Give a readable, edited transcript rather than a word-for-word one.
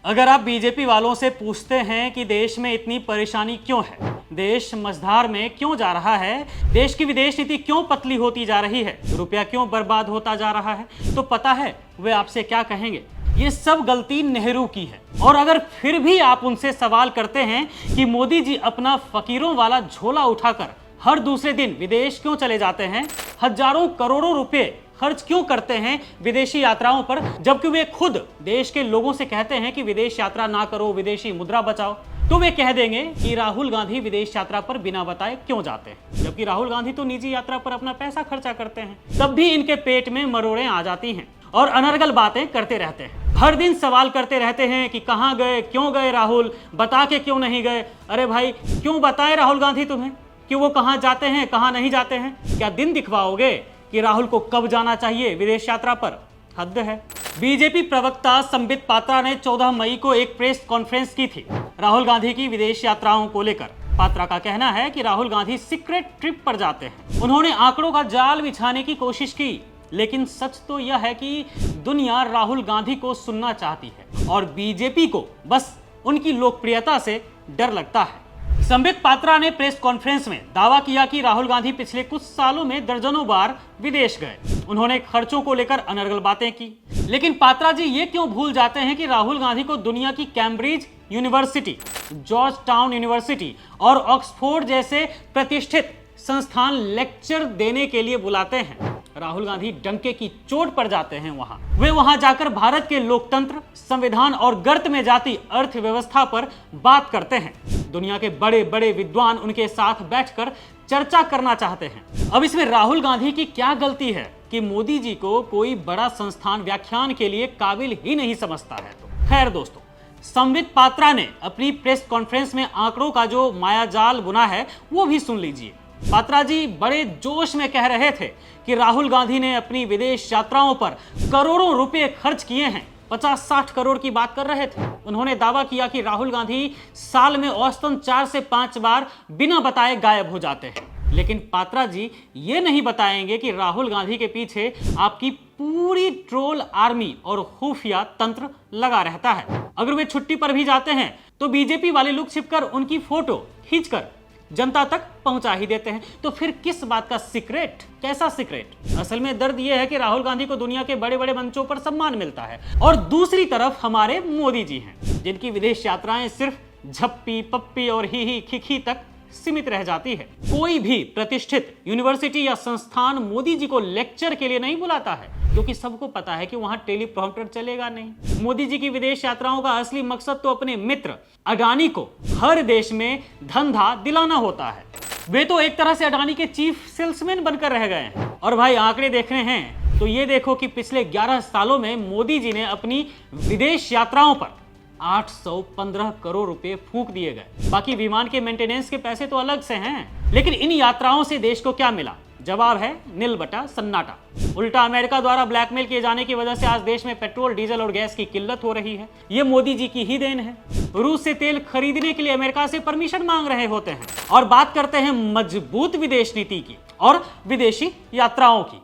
अगर आप बीजेपी वालों से पूछते हैं कि देश में इतनी परेशानी क्यों है, देश मझधार में क्यों जा रहा है, देश की विदेश नीति क्यों पतली होती जा रही है, रुपया क्यों बर्बाद होता जा रहा है, तो पता है वे आपसे क्या कहेंगे? ये सब गलती नेहरू की है। और अगर फिर भी आप उनसे सवाल करते हैं कि मोदी जी अपना फकीरों वाला झोला उठाकर हर दूसरे दिन विदेश क्यों चले जाते हैं, हजारों करोड़ों रुपए खर्च क्यों करते हैं विदेशी यात्राओं पर, जबकि वे खुद देश के लोगों से कहते हैं कि विदेश यात्रा ना करो, विदेशी मुद्रा बचाओ, तो वे कह देंगे कि राहुल गांधी विदेश यात्रा पर बिना बताए क्यों जाते हैं, जबकि राहुल गांधी तो निजी यात्रा पर अपना पैसा खर्चा करते हैं। तब भी इनके पेट में मरोड़ें आ जाती हैं और अनर्गल बातें करते रहते हैं। हर दिन सवाल करते रहते हैं कि कहां गए, क्यों गए राहुल, बता के क्यों नहीं गए। अरे भाई, क्यों बताएं राहुल गांधी तुम्हें कि वो कहां जाते हैं, कहां नहीं जाते हैं? क्या दिन दिखवाओगे कि राहुल को कब जाना चाहिए विदेश यात्रा पर? हद है। बीजेपी प्रवक्ता संबित पात्रा ने 14 मई को एक प्रेस कॉन्फ्रेंस की थी राहुल गांधी की विदेश यात्राओं को लेकर। पात्रा का कहना है कि राहुल गांधी सीक्रेट ट्रिप पर जाते हैं। उन्होंने आंकड़ों का जाल बिछाने की कोशिश की, लेकिन सच तो यह है कि दुनिया राहुल गांधी को सुनना चाहती है और बीजेपी को बस उनकी लोकप्रियता से डर लगता है। संबित पात्रा ने प्रेस कॉन्फ्रेंस में दावा किया कि राहुल गांधी पिछले कुछ सालों में दर्जनों बार विदेश गए। उन्होंने खर्चों को लेकर अनर्गल बातें की, लेकिन पात्रा जी ये क्यों भूल जाते हैं कि राहुल गांधी को दुनिया की Cambridge university, George town university और ऑक्सफोर्ड जैसे प्रतिष्ठित संस्थान लेक्चर देने के लिए बुलाते हैं। राहुल गांधी डंके की चोट पर जाते हैं वहां। वे वहां जाकर भारत के लोकतंत्र, संविधान और गर्त में जाती अर्थव्यवस्था पर बात करते हैं। दुनिया के बड़े बड़े विद्वान उनके साथ बैठकर चर्चा करना चाहते हैं। अब इसमें राहुल गांधी की क्या गलती है कि मोदी जी को कोई बड़ा संस्थान व्याख्यान के लिए काबिल ही नहीं समझता है? तो खैर दोस्तों, संबित पात्रा ने अपनी प्रेस कॉन्फ्रेंस में आंकड़ों का जो मायाजाल बुना है वो भी सुन लीजिए। पात्रा जी बड़े जोश में कह रहे थे कि राहुल गांधी ने अपनी विदेश यात्राओं पर करोड़ों रुपए खर्च किए हैं। 50-60 करोड़ की बात कर रहे थे। उन्होंने दावा किया कि राहुल गांधी साल में औसतन 4 से 5 बार बिना बताए गायब हो जाते हैं। लेकिन पात्रा जी ये नहीं बताएंगे कि राहुल गांधी के पीछे आपकी पूरी ट्रोल आर्मी और खुफिया तंत्र लगा रहता है। अगर वे छुट्टी पर भी जाते हैं तो बीजेपी वाले लोग छिपकर उनकी फोटो खींचकर जनता तक पहुंचा ही देते हैं। तो फिर किस बात का सीक्रेट? कैसा सीक्रेट? असल में दर्द यह है कि राहुल गांधी को दुनिया के बड़े बड़े मंचों पर सम्मान मिलता है और दूसरी तरफ हमारे मोदी जी हैं जिनकी विदेश यात्राएं सिर्फ झप्पी पप्पी और ही खिखी तक सीमित रह जाती है। कोई भी प्रतिष्ठित यूनिवर्सिटी या संस्थान मोदी जी को लेक्चर के लिए नहीं बुलाता है, क्योंकि सबको पता है कि वहां टेलीप्रॉम्प्टर चलेगा नहीं। मोदी जी की विदेश यात्राओं का असली मकसद तो अपने मित्र अडानी को हर देश में धंधा दिलाना होता है। वे तो एक तरह से अडानी के चीफ सेल्समैन बनकर रह गए हैं। और भाई आंकड़े देखने हैं तो ये देखो कि पिछले 11 सालों में मोदी जी ने अपनी विदेश यात्राओं पर 815 करोड़ रुपए फूंक दिए गए। बाकी विमान के मेंटेनेंस के पैसे तो अलग से हैं। लेकिन इन यात्राओं से देश को क्या मिला? जवाब है नील बटा सन्नाटा। उल्टा अमेरिका द्वारा ब्लैकमेल किए जाने की वजह से आज देश में पेट्रोल, डीजल और गैस की किल्लत हो रही है। ये मोदी जी की ही देन है। रूस से तेल खरीदने के लिए अमेरिका से परमिशन मांग रहे होते हैं और बात करते हैं मजबूत विदेश नीति की और विदेशी यात्राओं की।